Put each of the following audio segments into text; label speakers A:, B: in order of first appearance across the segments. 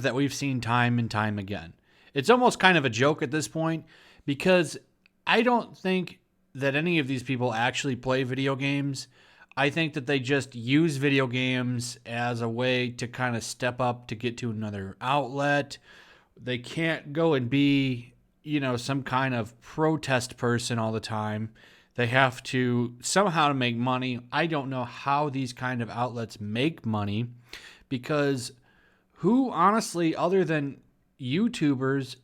A: that we've seen time and time again. It's almost kind of a joke at this point because I don't think that any of these people actually play video games. I think that they just use video games as a way to kind of step up to get to another outlet. They can't go and be, some kind of protest person all the time. They have to somehow to make money. I don't know how these kind of outlets make money because who honestly, other than YouTubers,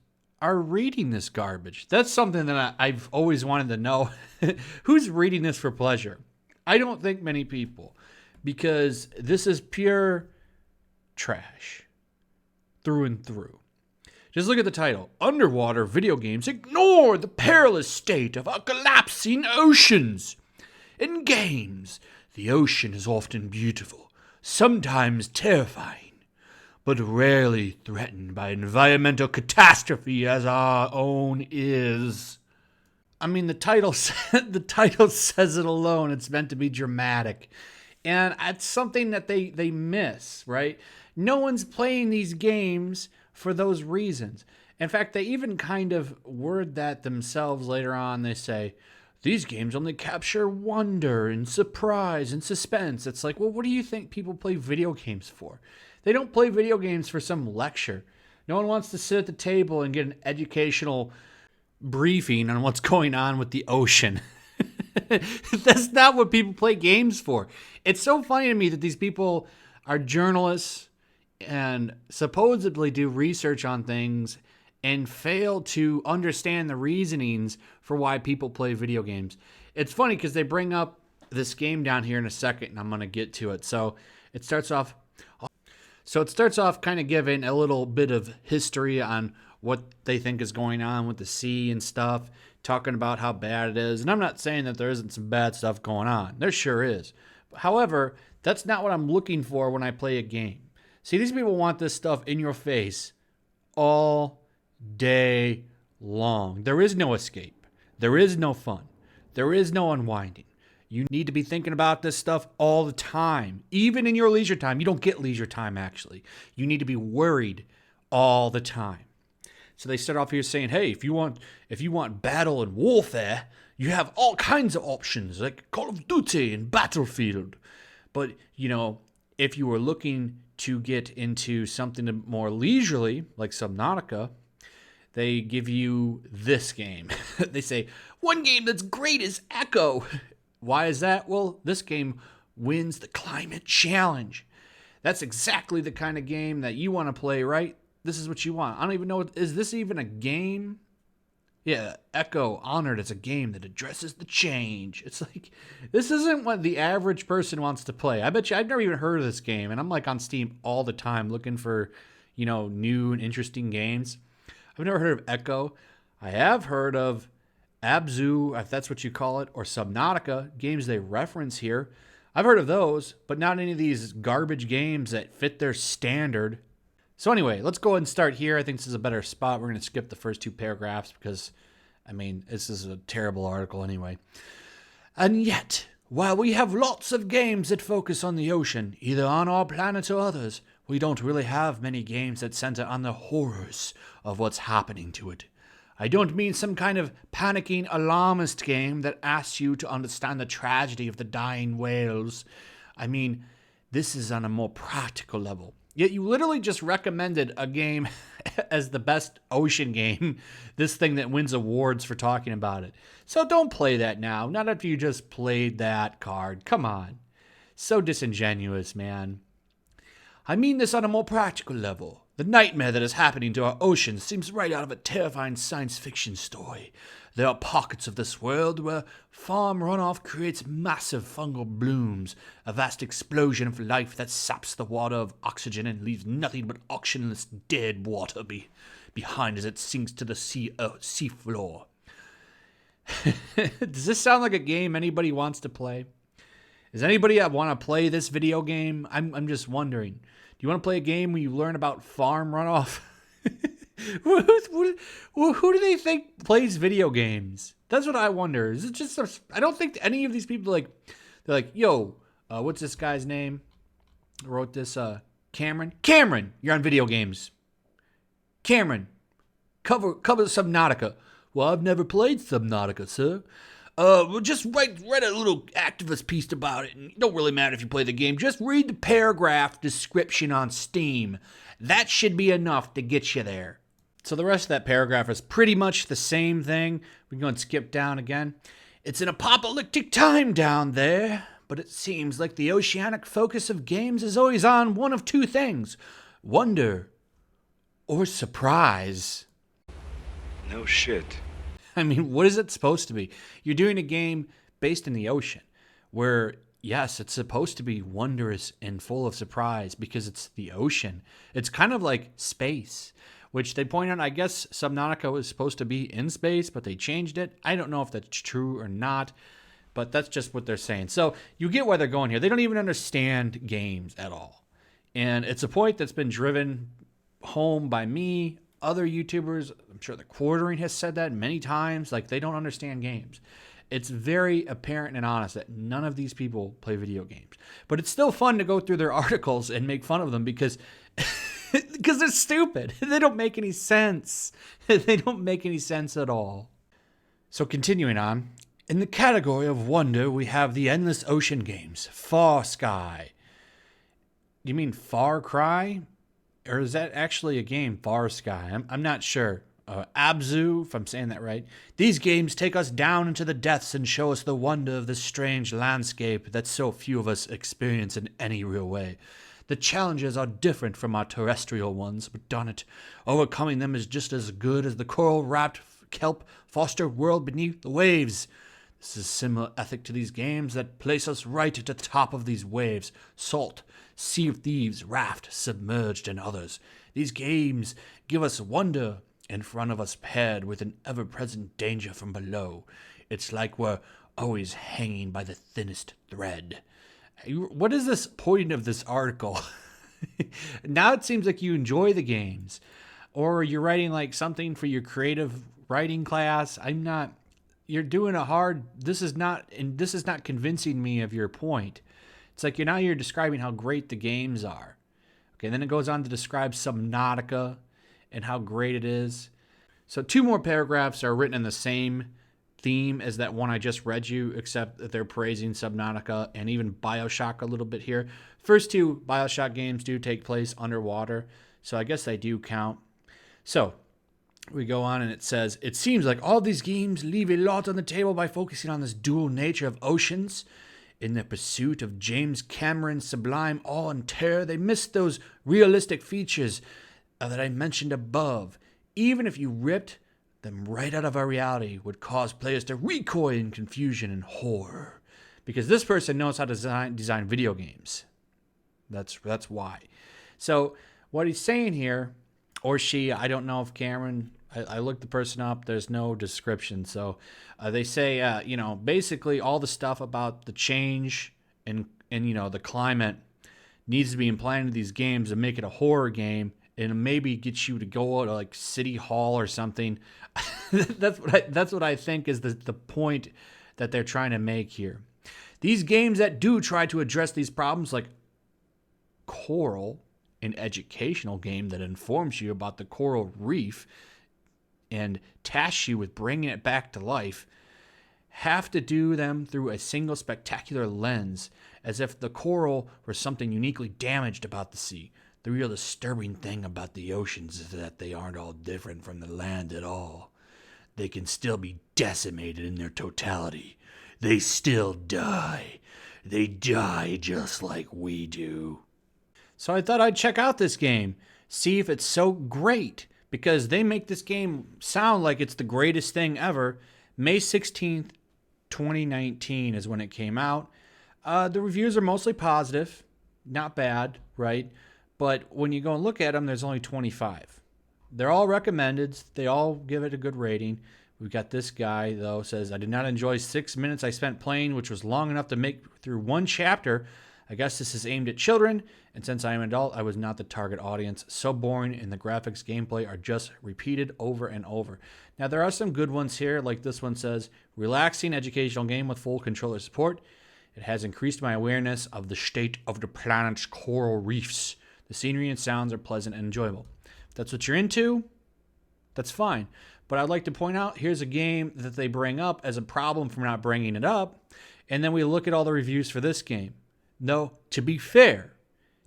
A: are reading this garbage? That's something that I've always wanted to know. Who's reading this for pleasure? I don't think many people, because this is pure trash through and through. Just look at the title. Underwater video games ignore the perilous state of our collapsing oceans. In games, the ocean is often beautiful, sometimes terrifying, but rarely threatened by environmental catastrophe as our own is. I mean, the title says it alone. It's meant to be dramatic. And it's something that they miss, right? No one's playing these games for those reasons. In fact, they even kind of word that themselves later on. They say, these games only capture wonder and surprise and suspense. It's like, well, what do you think people play video games for? They don't play video games for some lecture. No one wants to sit at the table and get an educational briefing on what's going on with the ocean. That's not what people play games for. It's so funny to me that these people are journalists and supposedly do research on things and fail to understand the reasonings for why people play video games. It's funny because they bring up this game down here in a second, and I'm going to get to it. So it starts off kind of giving a little bit of history on what they think is going on with the sea and stuff, talking about how bad it is. And I'm not saying that there isn't some bad stuff going on. There sure is. However, that's not what I'm looking for when I play a game. See, these people want this stuff in your face all day long. There is no escape. There is no fun. There is no unwinding. You need to be thinking about this stuff all the time. Even in your leisure time. You don't get leisure time, actually. You need to be worried all the time. So they start off here saying, hey, if you want battle and warfare, you have all kinds of options like Call of Duty and Battlefield. But, if you were looking to get into something more leisurely, like Subnautica, they give you this game. They say, one game that's great is Echo. Why is that? Well, this game wins the climate challenge. That's exactly the kind of game that you want to play, right? This is what you want. I don't even know, is this even a game? Yeah, Echo, honored as a game that addresses the change. It's like, this isn't what the average person wants to play. I bet you, I've never even heard of this game, and I'm like on Steam all the time looking for, new and interesting games. I've never heard of Echo. I have heard of Abzu, if that's what you call it, or Subnautica, games they reference here. I've heard of those, but not any of these garbage games that fit their standard. So anyway, let's go ahead and start here. I think this is a better spot. We're going to skip the first two paragraphs because, this is a terrible article anyway. And yet, while we have lots of games that focus on the ocean, either on our planet or others, we don't really have many games that center on the horrors of what's happening to it. I don't mean some kind of panicking alarmist game that asks you to understand the tragedy of the dying whales. I mean, this is on a more practical level. Yet you literally just recommended a game as the best ocean game, this thing that wins awards for talking about it. So don't play that now, not after you just played that card. Come on. So disingenuous, man. I mean this on a more practical level. The nightmare that is happening to our oceans seems right out of a terrifying science fiction story. There are pockets of this world where farm runoff creates massive fungal blooms, a vast explosion of life that saps the water of oxygen and leaves nothing but oxygenless dead water behind as it sinks to the sea floor. Does this sound like a game anybody wants to play? Does anybody want to play this video game? I'm just wondering. Do you want to play a game where you learn about farm runoff? Who do they think plays video games? That's what I wonder. Is it just? I don't think any of these people they're like, yo, what's this guy's name? Wrote this, Cameron. Cameron, you're on video games. Cameron, cover Subnautica. Well, I've never played Subnautica, sir. Well, just write a little activist piece about it. And it don't really matter if you play the game. Just read the paragraph description on Steam. That should be enough to get you there. So the rest of that paragraph is pretty much the same thing. We can go and skip down again. It's an apocalyptic time down there, but it seems like the oceanic focus of games is always on one of two things: wonder or surprise.
B: No shit.
A: I mean, what is it supposed to be? You're doing a game based in the ocean where, yes, it's supposed to be wondrous and full of surprise because it's the ocean. It's kind of like space, which they point out, I guess Subnautica was supposed to be in space, but they changed it. I don't know if that's true or not, but that's just what they're saying. So you get where they're going here. They don't even understand games at all. And it's a point that's been driven home by me, other YouTubers. I'm sure the Quartering has said that many times. Like, they don't understand games. It's very apparent and honest that none of these people play video games. But it's still fun to go through their articles and make fun of them because they're stupid. They don't make any sense. They don't make any sense at all. So continuing on, in the category of wonder, we have the endless ocean games, Far Sky. Do you mean Far Cry? Or is that actually a game, Far Sky? I'm not sure. Abzu, if I'm saying that right. These games take us down into the depths and show us the wonder of this strange landscape that so few of us experience in any real way. The challenges are different from our terrestrial ones, but darn it, overcoming them is just as good as the coral-wrapped kelp foster world beneath the waves. This is a similar ethic to these games that place us right at the top of these waves. Salt, Sea of Thieves, Raft, Submerged, and others. These games give us wonder in front of us paired with an ever-present danger from below. It's like we're always hanging by the thinnest thread. What is this point of this article? Now it seems like you enjoy the games, or you're writing like something for your creative writing class. You're doing a hard, this is not convincing me of your point. It's like you're describing how great the games are. Okay, then it goes on to describe Subnautica and how great it is. So 2 more paragraphs are written in the same theme as that one I just read you, except that they're praising Subnautica and even BioShock a little bit here. First 2 BioShock games do take place underwater, so I guess they do count. So we go on and it says, it seems like all these games leave a lot on the table by focusing on this dual nature of oceans. In their pursuit of James Cameron's sublime awe and terror, they miss those realistic features that I mentioned above. Even if you ripped them right out of our reality, would cause players to recoil in confusion and horror. Because this person knows how to design video games. That's why. So what he's saying here, or she, I don't know if Cameron, I looked the person up, there's no description. So they say, basically all the stuff about the change and the climate needs to be implanted in these games and make it a horror game and maybe get you to go to like City Hall or something. That's what I think is the point that they're trying to make here. These games that do try to address these problems, like Coral, an educational game that informs you about the coral reef and tasks you with bringing it back to life, have to do them through a single spectacular lens, as if the coral were something uniquely damaged about the sea. The real disturbing thing about the oceans is that they aren't all different from the land at all. They can still be decimated in their totality. They still die. They die just like we do. So I thought I'd check out this game, see if it's so great, because they make this game sound like it's the greatest thing ever. May 16th, 2019 is when it came out. The reviews are mostly positive. Not bad, right? But when you go and look at them, there's only 25. They're all recommended. They all give it a good rating. We've got this guy, though, says, I did not enjoy 6 minutes I spent playing, which was long enough to make through one chapter. I guess this is aimed at children, and since I am an adult, I was not the target audience. So boring, and the graphics gameplay are just repeated over and over. Now, there are some good ones here, like this one says, relaxing educational game with full controller support. It has increased my awareness of the state of the planet's coral reefs. The scenery and sounds are pleasant and enjoyable. If that's what you're into, That's fine. But I'd like to point out, here's a game that they bring up as a problem for not bringing it up. And then we look at all the reviews for this game. No, to be fair,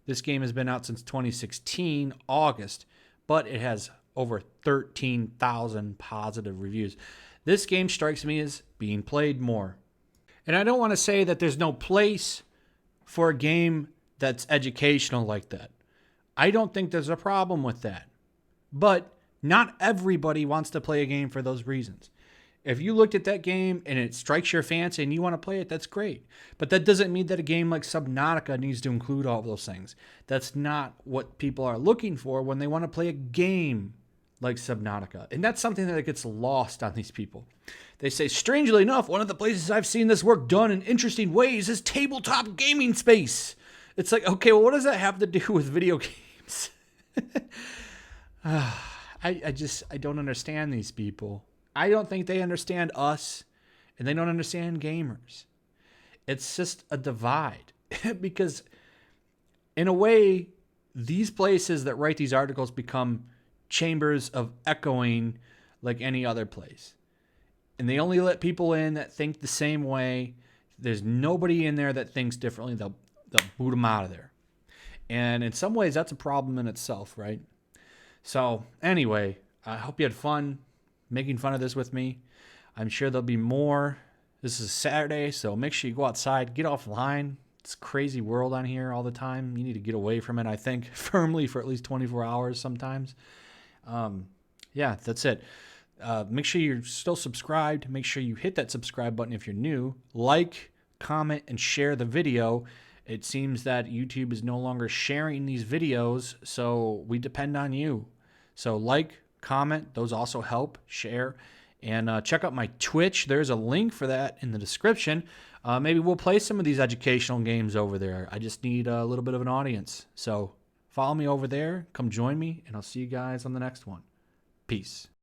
A: this game has been out since 2016, August, but it has over 13,000 positive reviews. This game strikes me as being played more. And I don't want to say that there's no place for a game that's educational like that. I don't think there's a problem with that. But not everybody wants to play a game for those reasons. If you looked at that game and it strikes your fancy and you want to play it, that's great. But that doesn't mean that a game like Subnautica needs to include all of those things. That's not what people are looking for when they want to play a game like Subnautica. And that's something that gets lost on these people. They say, strangely enough, one of the places I've seen this work done in interesting ways is tabletop gaming space. It's like, okay, well, what does that have to do with video games? I don't understand these people. I don't think they understand us, and they don't understand gamers. It's just a divide. Because in a way, these places that write these articles become chambers of echoing like any other place. And they only let people in that think the same way. There's nobody in there that thinks differently. They'll boot them out of there. And in some ways, that's a problem in itself, right? So anyway, I hope you had fun making fun of this with me. I'm sure there'll be more. This is Saturday, so make sure you go outside, get offline. It's a crazy world on here all the time. You need to get away from it, I think, firmly for at least 24 hours sometimes. Yeah, that's it. Make sure you're still subscribed. Make sure you hit that subscribe button if you're new. Like, comment, and share the video. It seems that YouTube is no longer sharing these videos, so we depend on you. So like, comment, those also help, share, and check out my Twitch. There's a link for that in the description. Maybe we'll play some of these educational games over there. I just need a little bit of an audience. So follow me over there, come join me, and I'll see you guys on the next one. Peace.